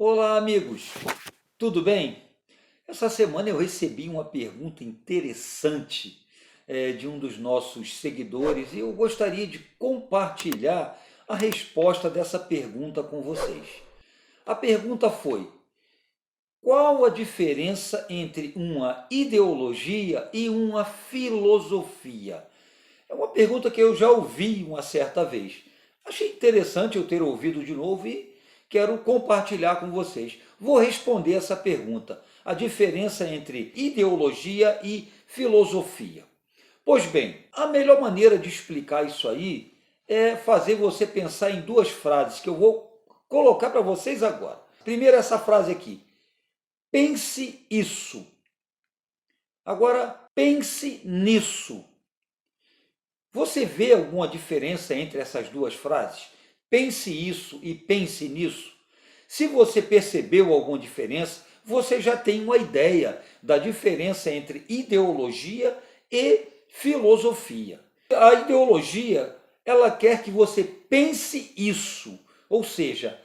Olá, amigos! Tudo bem? Essa semana eu recebi uma pergunta interessante de um dos nossos seguidores e eu gostaria de compartilhar a resposta dessa pergunta com vocês. A pergunta foi: qual a diferença entre uma ideologia e uma filosofia? É uma pergunta que eu já ouvi uma certa vez. Achei interessante eu ter ouvido de novo e quero compartilhar com vocês. Vou responder essa pergunta: a diferença entre ideologia e filosofia. Pois bem, a melhor maneira de explicar isso aí é fazer você pensar em duas frases que eu vou colocar para vocês agora. Primeiro, essa frase aqui: pense isso. Agora, pense nisso. Você vê alguma diferença entre essas duas frases? Pense isso e pense nisso. Se você percebeu alguma diferença, você já tem uma ideia da diferença entre ideologia e filosofia. A ideologia, ela quer que você pense isso, ou seja,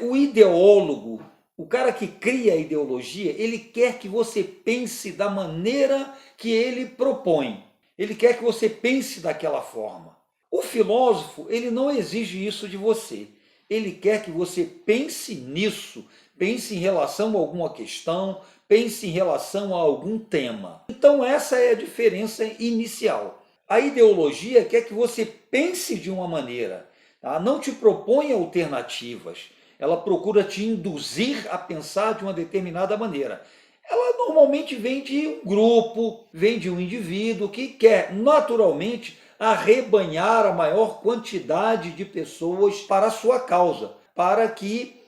o ideólogo, o cara que cria a ideologia, ele quer que você pense da maneira que ele propõe. Ele quer que você pense daquela forma. O filósofo, ele não exige isso de você. Ele quer que você pense nisso, pense em relação a alguma questão, pense em relação a algum tema. Então essa é a diferença inicial. A ideologia quer que você pense de uma maneira, tá? Não te propõe alternativas. Ela procura te induzir a pensar de uma determinada maneira. Ela normalmente vem de um grupo, vem de um indivíduo que quer naturalmente arrebanhar a maior quantidade de pessoas para a sua causa, para que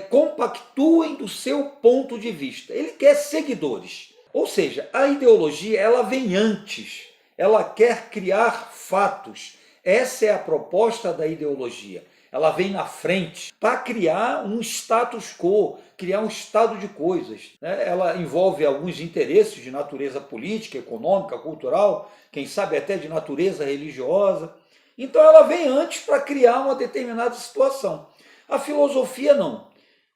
compactuem do seu ponto de vista. Ele quer seguidores. Ou seja, a ideologia ela vem antes, ela quer criar fatos. Essa é a proposta da ideologia. Ela vem na frente para criar um status quo, criar um estado de coisas, né? Ela envolve alguns interesses de natureza política, econômica, cultural, quem sabe até de natureza religiosa. Então ela vem antes para criar uma determinada situação. A filosofia não.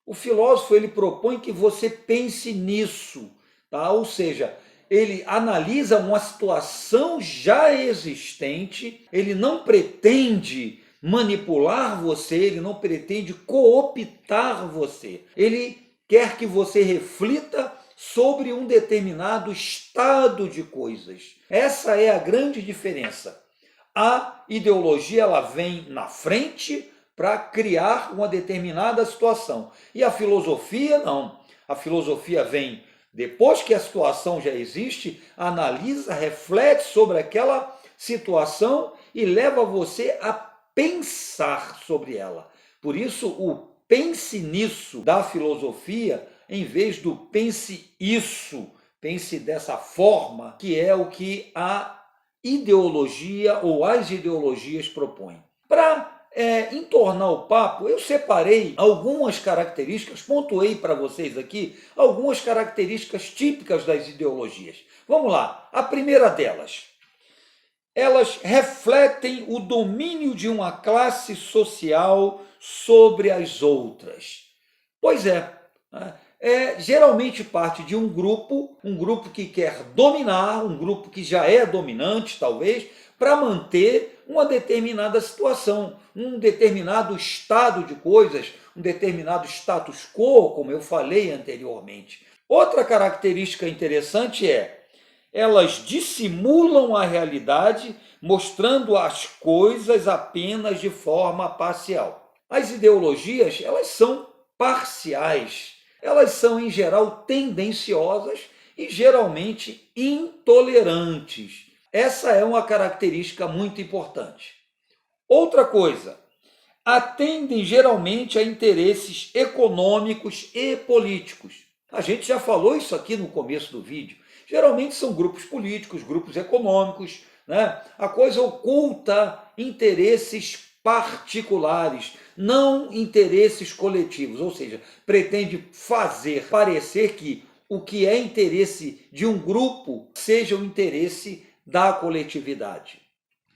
O filósofo ele propõe que você pense nisso, tá? Ou seja, ele analisa uma situação já existente, ele não pretende manipular você, ele não pretende cooptar você. Ele quer que você reflita sobre um determinado estado de coisas. Essa é a grande diferença. A ideologia ela vem na frente para criar uma determinada situação. E a filosofia não. A filosofia vem depois que a situação já existe, analisa, reflete sobre aquela situação e leva você a pensar sobre ela. Por isso, o pense nisso da filosofia, em vez do pense isso, pense dessa forma, que é o que a ideologia ou as ideologias propõem. Para entornar o papo, eu separei algumas características, pontuei para vocês aqui algumas características típicas das ideologias. Vamos lá, a primeira delas. Elas refletem o domínio de uma classe social sobre as outras. Pois geralmente parte de um grupo que quer dominar, um grupo que já é dominante, talvez, para manter uma determinada situação, um determinado estado de coisas, um determinado status quo, como eu falei anteriormente. Outra característica interessante elas dissimulam a realidade, mostrando as coisas apenas de forma parcial. As ideologias, elas são parciais. Elas são, em geral, tendenciosas e geralmente intolerantes. Essa é uma característica muito importante. Outra coisa, atendem geralmente a interesses econômicos e políticos. A gente já falou isso aqui no começo do vídeo. Geralmente são grupos políticos, grupos econômicos, né? A coisa oculta interesses particulares, não interesses coletivos, ou seja, pretende fazer parecer que o que é interesse de um grupo seja o interesse da coletividade.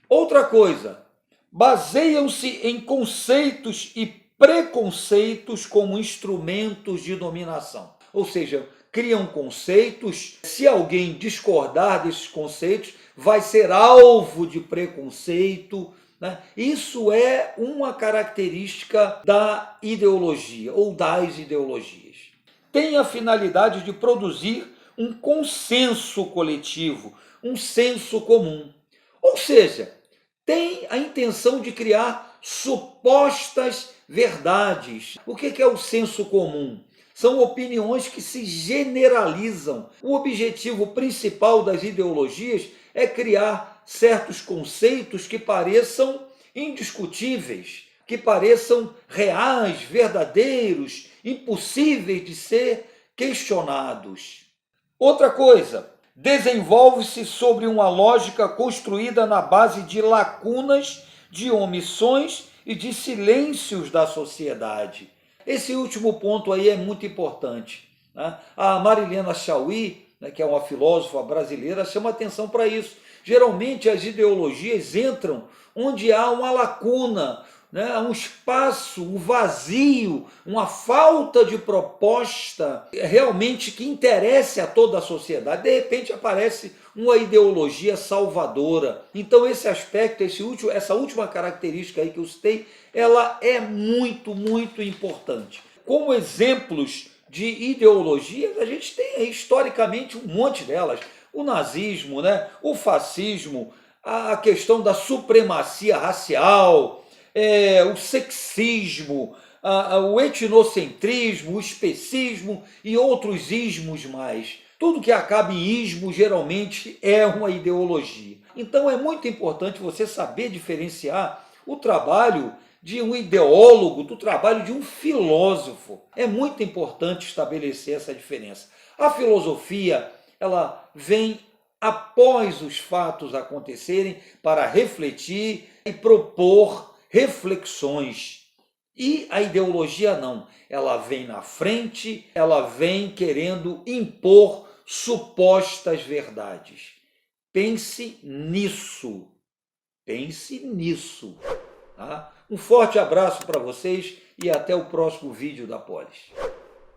Outra coisa, baseiam-se em conceitos e preconceitos como instrumentos de dominação. Ou seja, criam conceitos, se alguém discordar desses conceitos, vai ser alvo de preconceito, né? Isso é uma característica da ideologia ou das ideologias. Tem a finalidade de produzir um consenso coletivo, um senso comum. Ou seja, tem a intenção de criar supostas verdades. O que é o senso comum? São opiniões que se generalizam. O objetivo principal das ideologias é criar certos conceitos que pareçam indiscutíveis, que pareçam reais, verdadeiros, impossíveis de ser questionados. Outra coisa, desenvolve-se sobre uma lógica construída na base de lacunas, de omissões e de silêncios da sociedade. Esse último ponto aí é muito importante, né? A Marilena Chaui, né, que é uma filósofa brasileira, chama atenção para isso. Geralmente as ideologias entram onde há uma lacuna, né, um espaço, um vazio, uma falta de proposta realmente que interesse a toda a sociedade. De repente aparece uma ideologia salvadora. Então esse aspecto, essa última característica aí que eu citei, ela é muito, muito importante. Como exemplos de ideologias, a gente tem historicamente um monte delas. O nazismo, né, o fascismo, a questão da supremacia racial, o sexismo, o etnocentrismo, o especismo e outros ismos mais. Tudo que acaba em ismo geralmente é uma ideologia. Então é muito importante você saber diferenciar o trabalho de um ideólogo do trabalho de um filósofo. É muito importante estabelecer essa diferença. A filosofia, ela vem após os fatos acontecerem para refletir e propor reflexões. E a ideologia não, ela vem na frente, ela vem querendo impor supostas verdades. Pense nisso, pense nisso. Tá? Um forte abraço para vocês e até o próximo vídeo da Polis.